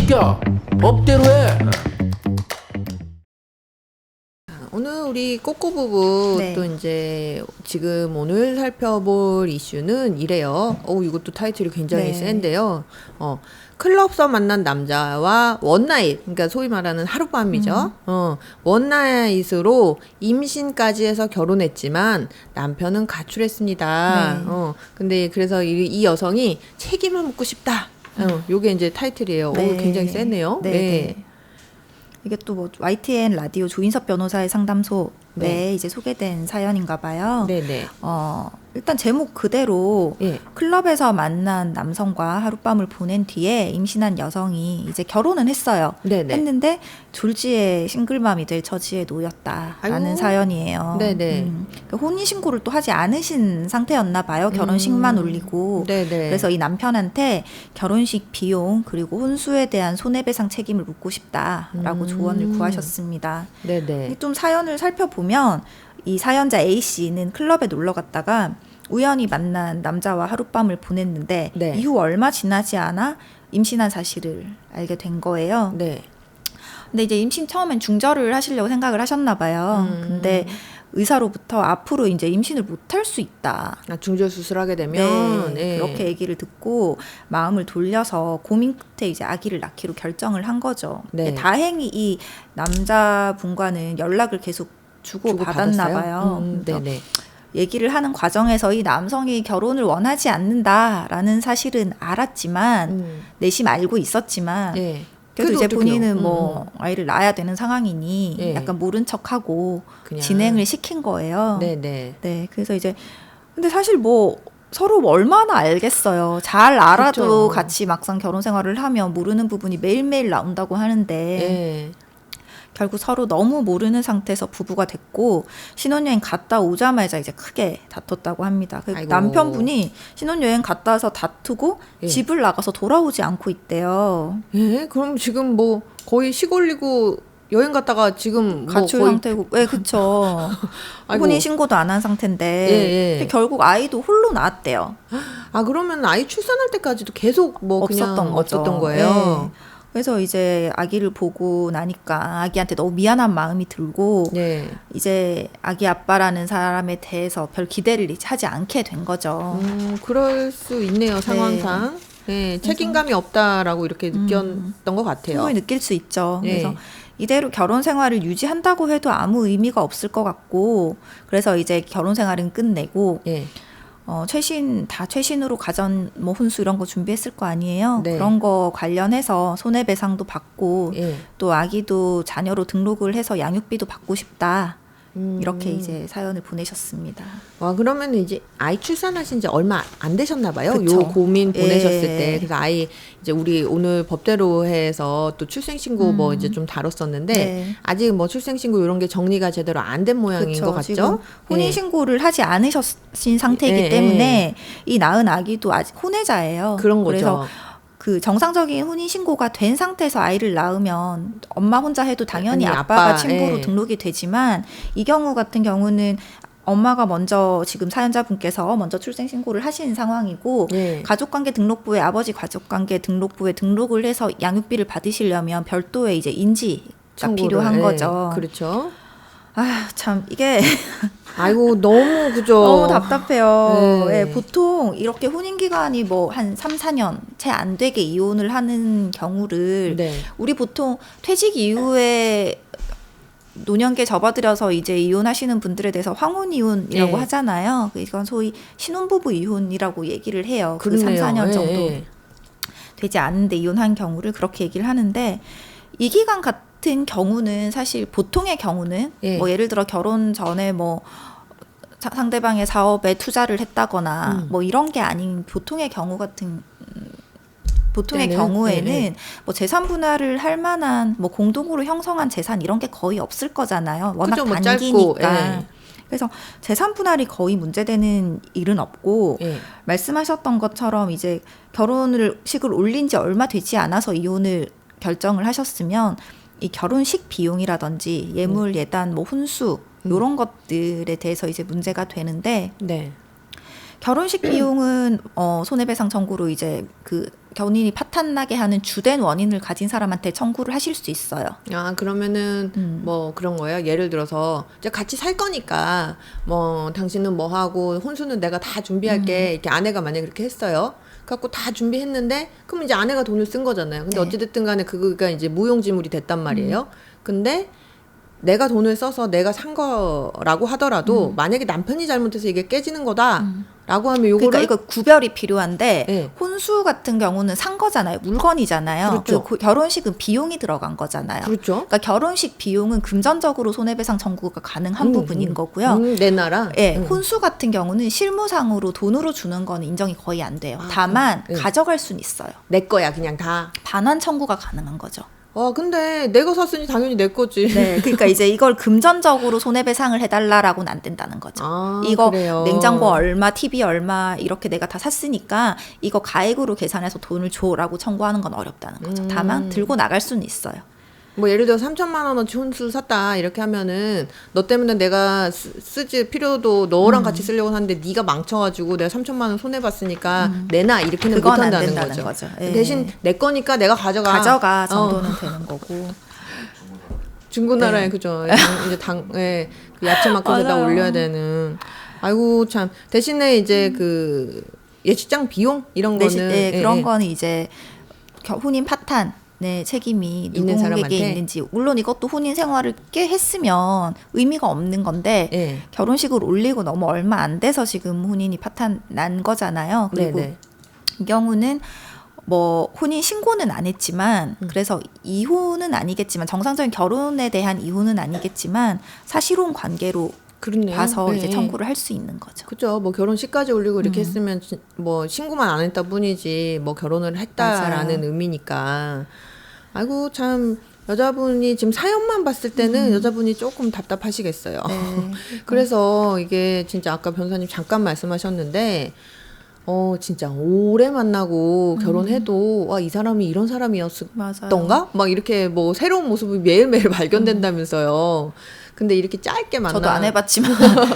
시켜. 법대로 해. 오늘 우리 꼬꼬 부부 네. 또 이제 지금 오늘 살펴볼 이슈는 이래요. 이것도 타이틀이 굉장히 네. 센데요. 클럽에서 만난 남자와 원나잇, 그러니까 소위 말하는 하룻밤이죠. 원나잇으로 임신까지 해서 결혼했지만 남편은 가출했습니다. 네. 근데 그래서 이 여성이 책임을 묻고 싶다. 요게 이제 타이틀이에요. 네. 굉장히 세네요. 네, 네. 이게 또 뭐 YTN 라디오 조인섭 변호사의 상담소에 네. 이제 소개된 사연인가 봐요. 네네. 일단 제목 그대로 예. 클럽에서 만난 남성과 하룻밤을 보낸 뒤에 임신한 여성이 이제 결혼은 했어요. 네네. 했는데 졸지에 싱글맘이 될 처지에 놓였다라는 아이고. 사연이에요. 네네. 그러니까 혼인신고를 또 하지 않으신 상태였나 봐요. 결혼식만 올리고. 네네. 그래서 이 남편한테 결혼식 비용 그리고 혼수에 대한 손해배상 책임을 묻고 싶다라고 조언을 구하셨습니다. 네네. 좀 사연을 살펴보면 이 사연자 A씨는 클럽에 놀러 갔다가 우연히 만난 남자와 하룻밤을 보냈는데 네. 이후 얼마 지나지 않아 임신한 사실을 알게 된 거예요. 네. 근데 이제 임신 처음엔 중절을 하시려고 생각을 하셨나 봐요. 근데 의사로부터 앞으로 이제 임신을 못할 수 있다. 중절 수술하게 되면 예. 그렇게 얘기를 듣고 마음을 돌려서 고민 끝에 이제 아기를 낳기로 결정을 한 거죠. 네. 다행히 이 남자분과는 연락을 계속 주고 받았나 받았어요? 봐요. 그래서 네네. 얘기를 하는 과정에서 이 남성이 결혼을 원하지 않는다라는 사실은 알았지만 내심 알고 있었지만 예. 그래도 이제 어떡해요? 본인은 뭐 아이를 낳아야 되는 상황이니 예. 약간 모른 척하고 그냥. 진행을 시킨 거예요. 네네. 네, 그래서 이제 근데 사실 뭐 서로 얼마나 알겠어요. 잘 알아도 그쵸. 같이 막상 결혼 생활을 하면 모르는 부분이 매일매일 나온다고 하는데 예. 결국 서로 너무 모르는 상태에서 부부가 됐고 신혼여행 갔다 오자마자 이제 크게 다퉜다고 합니다. 그 아이고. 남편분이 신혼여행 갔다 와서 다투고 예. 집을 나가서 돌아오지 않고 있대요. 예. 그럼 지금 뭐 거의 시골리고 여행 갔다가 지금 가출 뭐 거의 상태고, 네, 그쵸. 아이고. 혼인 신고도 안 한 상태인데 예, 예. 결국 아이도 홀로 낳았대요. 그러면 아이 출산할 때까지도 계속 뭐 없었던 그냥 거죠. 없었던 거예요. 네. 그래서 이제 아기를 보고 나니까 아기한테 너무 미안한 마음이 들고 네. 이제 아기 아빠라는 사람에 대해서 별 기대를 하지 않게 된 거죠. 그럴 수 있네요, 상황상. 네, 책임감이 없다라고 이렇게 느꼈던 것 같아요. 충분히 느낄 수 있죠. 네. 그래서 이대로 결혼 생활을 유지한다고 해도 아무 의미가 없을 것 같고 그래서 이제 결혼 생활은 끝내고 예. 최신으로 가전 뭐 혼수 이런 거 준비했을 거 아니에요. 네. 그런 거 관련해서 손해배상도 받고 예. 또 아기도 자녀로 등록을 해서 양육비도 받고 싶다. 이렇게 이제 사연을 보내셨습니다. 그러면 이제 아이 출산하신 지 얼마 안 되셨나 봐요. 그쵸. 요 고민 보내셨을 예. 때. 그래서 아이 이제 우리 오늘 법대로 해서 또 출생신고 뭐 이제 좀 다뤘었는데 네. 아직 뭐 출생신고 이런 게 정리가 제대로 안 된 모양인 그쵸. 것 같죠? 지금 혼인신고를 하지 않으신 상태이기 예, 때문에 이 낳은 아기도 아직 혼외자예요. 그런 거죠. 그래서 그 정상적인 혼인신고가 된 상태에서 아이를 낳으면 엄마 혼자 해도 당연히 아니, 아빠가 아빠, 친부로 예. 등록이 되지만 이 경우 같은 경우는 엄마가 먼저 지금 사연자분께서 먼저 출생신고를 하신 상황이고 예. 가족관계 등록부에 아버지 가족관계 등록부에 등록을 해서 양육비를 받으시려면 별도의 이제 인지가 청구를, 필요한 예. 거죠. 그렇죠. 참 이게 아이고 너무 그죠. 너무 답답해요. 네. 예, 보통 이렇게 혼인 기간이 뭐 한 3, 4년 채 안 되게 이혼을 하는 경우를 네. 우리 보통 퇴직 이후에 노년기에 접어들여서 이제 이혼하시는 분들에 대해서 황혼 이혼이라고 네. 하잖아요. 이건 소위 신혼부부 이혼이라고 얘기를 해요. 그 그러네요. 3, 4년 예, 정도 예. 되지 않는데 이혼한 경우를 그렇게 얘기를 하는데 이 기간 같은 경우는 사실 보통의 경우는 예. 뭐 예를 들어 결혼 전에 뭐 상대방의 사업에 투자를 했다거나 뭐 이런 게 아닌 보통의 경우 같은 보통의 네네. 경우에는 네네. 뭐 재산 분할을 할 만한 뭐 공동으로 형성한 재산 이런 게 거의 없을 거잖아요. 워낙 그죠, 뭐 단기니까. 짧고, 예. 그래서 재산 분할이 거의 문제되는 일은 없고 예. 말씀하셨던 것처럼 이제 결혼식을 올린 지 얼마 되지 않아서 이혼을 결정을 하셨으면 이 결혼식 비용이라든지 예물 예단 뭐 혼수 이런 것들에 대해서 이제 문제가 되는데 네. 결혼식 비용은 손해배상 청구로 이제 그 본인이 파탄나게 하는 주된 원인을 가진 사람한테 청구를 하실 수 있어요. 아, 그러면은 뭐 그런 거예요. 예를 들어서 이제 같이 살 거니까 뭐 당신은 뭐 하고 혼수는 내가 다 준비할게. 이렇게 아내가 만약에 그렇게 했어요. 갖고 다 준비했는데 그럼 이제 아내가 돈을 쓴 거잖아요. 근데 네. 어찌됐든 간에 그거가 이제 무용지물이 됐단 말이에요. 근데 내가 돈을 써서 내가 산 거라고 하더라도 만약에 남편이 잘못해서 이게 깨지는 거다라고 하면 요거를 그러니까 이거 구별이 필요한데 네. 혼수 같은 경우는 산 거잖아요. 물건이잖아요. 그렇죠. 그 결혼식은 비용이 들어간 거잖아요. 그렇죠. 그러니까 결혼식 비용은 금전적으로 손해배상 청구가 가능한 부분인 거고요. 내 나라. 예, 혼수 같은 경우는 실무상으로 돈으로 주는 거는 인정이 거의 안 돼요. 다만 네. 가져갈 수는 있어요. 내 거야 그냥 다. 반환 청구가 가능한 거죠. 근데 내가 샀으니 당연히 내 거지. 네, 그러니까 이제 이걸 금전적으로 손해배상을 해달라라고는 안 된다는 거죠. 아, 이거 그래요. 냉장고 얼마, TV 얼마 이렇게 내가 다 샀으니까 이거 가액으로 계산해서 돈을 줘라고 청구하는 건 어렵다는 거죠. 다만 들고 나갈 수는 있어요. 뭐 예를 들어 3천만 원어치 혼수 샀다 이렇게 하면은 너 때문에 내가 쓰지 필요도 너랑 같이 쓰려고 샀는데 네가 망쳐가지고 내가 3천만 원 손해 봤으니까 내놔 이렇게는 그건 안 못한다는 된다는 거죠. 예. 대신 내 거니까 내가 가져가 정도는 되는 거고. 중고나라에 네. 그죠. 이제 그 야채 마켓에다 맞아요. 올려야 되는. 아이고 참 대신에 이제 그 예식장 비용 이런 거는 그런 거는 이제 혼인 파탄 네, 책임이 있는 누구에게 사람한테? 있는지. 물론 이것도 혼인 생활을 꽤 했으면 의미가 없는 건데 예. 결혼식을 올리고 너무 얼마 안 돼서 지금 혼인이 파탄 난 거잖아요. 그리고 네네. 이 경우는 뭐 혼인 신고는 안 했지만 그래서 이혼은 아니겠지만 정상적인 결혼에 대한 이혼은 아니겠지만 사실혼 관계로 그렇네요. 봐서 네. 이제 청구를 할 수 있는 거죠. 그죠. 뭐 결혼식까지 올리고 이렇게 했으면 뭐 신고만 안 했다 뿐이지 뭐 결혼을 했다라는 맞아요. 의미니까. 아이고 참 여자분이 지금 사연만 봤을 때는 여자분이 조금 답답하시겠어요. 네. 그래서 이게 진짜 아까 변호사님 잠깐 말씀하셨는데 진짜 오래 만나고 결혼해도 와, 이 사람이 이런 사람이었던가? 맞아요. 막 이렇게 뭐 새로운 모습이 매일매일 발견된다면서요. 근데 이렇게 짧게 만나. 저도 안 해봤지만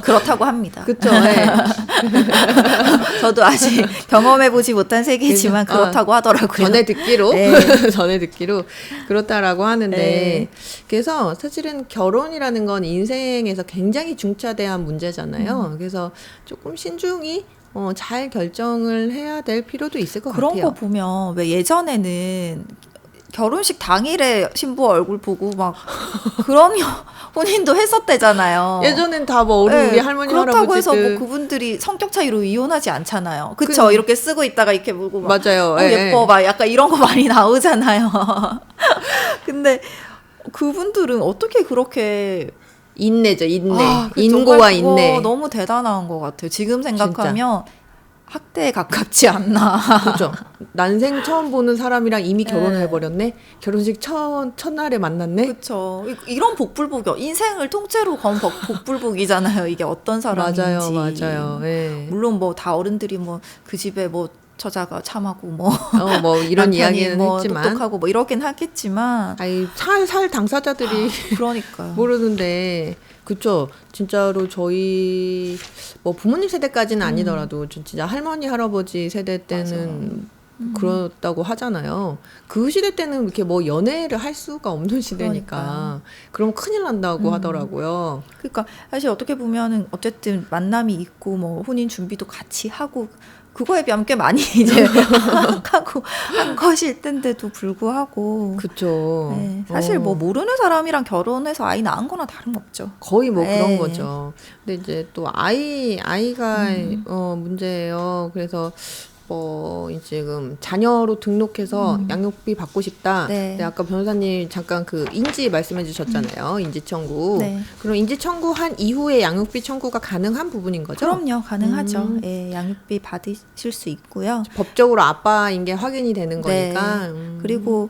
그렇다고 합니다. 그쵸. 예. 저도 아직 경험해보지 못한 세계지만 그렇다고 하더라고요. 전에 듣기로 네. 전에 듣기로 그렇다라고 하는데 네. 그래서 사실은 결혼이라는 건 인생에서 굉장히 중차대한 문제잖아요. 그래서 조금 신중히 잘 결정을 해야 될 필요도 있을 것 그런 같아요. 거 보면 왜 예전에는 결혼식 당일에 신부 얼굴 보고 막 그러면 혼인도 했었대잖아요. 예전엔 다 뭐 우리 네, 할머니 그렇다고 해서 할아버지들 뭐 그분들이 성격 차이로 이혼하지 않잖아요. 그쵸? 이렇게 쓰고 있다가 이렇게 물고 막 맞아요. 예뻐 막 약간 이런 거 많이 나오잖아요. 근데 그분들은 어떻게 그렇게 인내죠, 인내. 그 인고와 정말 그거 인내. 너무 대단한 것 같아요. 지금 생각하면 학대에 가깝지 않나. 그죠. 난생 처음 보는 사람이랑 이미 결혼을 해버렸네. 결혼식 첫날에 만났네. 그렇죠. 이런 복불복이 인생을 통째로 건 복불복이잖아요. 이게 어떤 사람인지. 맞아요. 예. 물론 뭐 다 어른들이 뭐 그 집에 뭐 처자가 참하고 뭐 뭐 이런 남편이 이야기는 뭐 했지만. 똑똑하고 뭐 이러긴 하겠지만 아이 살 당사자들이 그러니까요. 모르는데 그쵸. 진짜로 저희 뭐 부모님 세대까지는 아니더라도 진짜 할머니 할아버지 세대 때는 그렇다고 하잖아요. 그 시대 때는 이렇게 뭐 연애를 할 수가 없는 시대니까 그럼 큰일 난다고 하더라고요. 그러니까 사실 어떻게 보면은 어쨌든 만남이 있고 뭐 혼인 준비도 같이 하고 그거에 비하면 꽤 많이 이제 하고 한 것일 텐데도 불구하고 그쵸. 네, 사실 뭐 모르는 사람이랑 결혼해서 아이 낳은 거나 다름없죠. 거의 뭐 네. 그런 거죠. 근데 이제 또 아이가 문제예요. 그래서 지금 자녀로 등록해서 양육비 받고 싶다. 네. 근데 아까 변호사님 잠깐 그 인지 말씀해 주셨잖아요. 인지 청구. 네. 그럼 인지 청구한 이후에 양육비 청구가 가능한 부분인 거죠? 그럼요, 가능하죠. 예, 양육비 받으실 수 있고요. 법적으로 아빠인 게 확인이 되는 네. 거니까. 그리고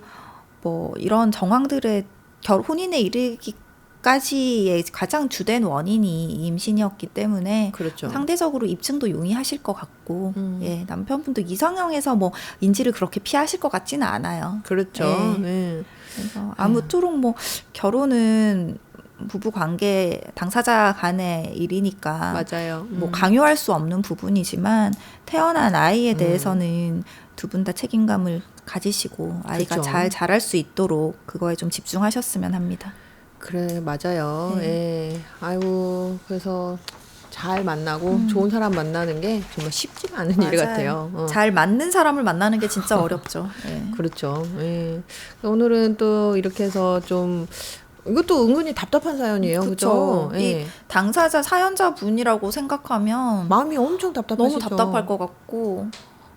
뭐 이런 정황들의 혼인에 이르기까지의 가장 주된 원인이 임신이었기 때문에 그렇죠. 상대적으로 입증도 용이하실 것 같고, 예, 남편분도 이상형에서 뭐 인지를 그렇게 피하실 것 같지는 않아요. 그렇죠. 네. 네. 그래서 아무쪼록 뭐 결혼은 부부 관계 당사자 간의 일이니까 맞아요. 뭐 강요할 수 없는 부분이지만 태어난 아이에 대해서는 두 분 다 책임감을 가지시고 아이가 그쵸. 잘 자랄 수 있도록 그거에 좀 집중하셨으면 합니다. 그래 맞아요. 네. 예. 아이고 그래서 잘 만나고 좋은 사람 만나는 게 정말 쉽지가 않은 일 같아요. 잘 맞는 사람을 만나는 게 진짜 어렵죠. 예. 그렇죠. 예. 오늘은 또 이렇게 해서 좀 이것도 은근히 답답한 사연이에요. 그쵸. 그렇죠? 예. 이 당사자 사연자 분이라고 생각하면 마음이 엄청 답답하시죠. 너무 답답할 것 같고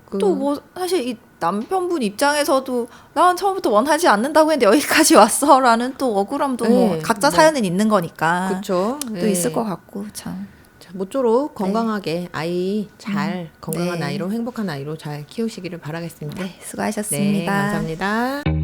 그- 또 뭐 사실 이 남편분 입장에서도 난 처음부터 원하지 않는다고 했는데 여기까지 왔어라는 또 억울함도 뭐 네, 각자 뭐. 사연은 있는 거니까 그렇죠. 또 있을 것 같고 참. 자, 모쪼록 건강하게 아이 잘 건강한 네. 아이로 행복한 아이로 잘 키우시기를 바라겠습니다. 네, 수고하셨습니다. 네, 감사합니다.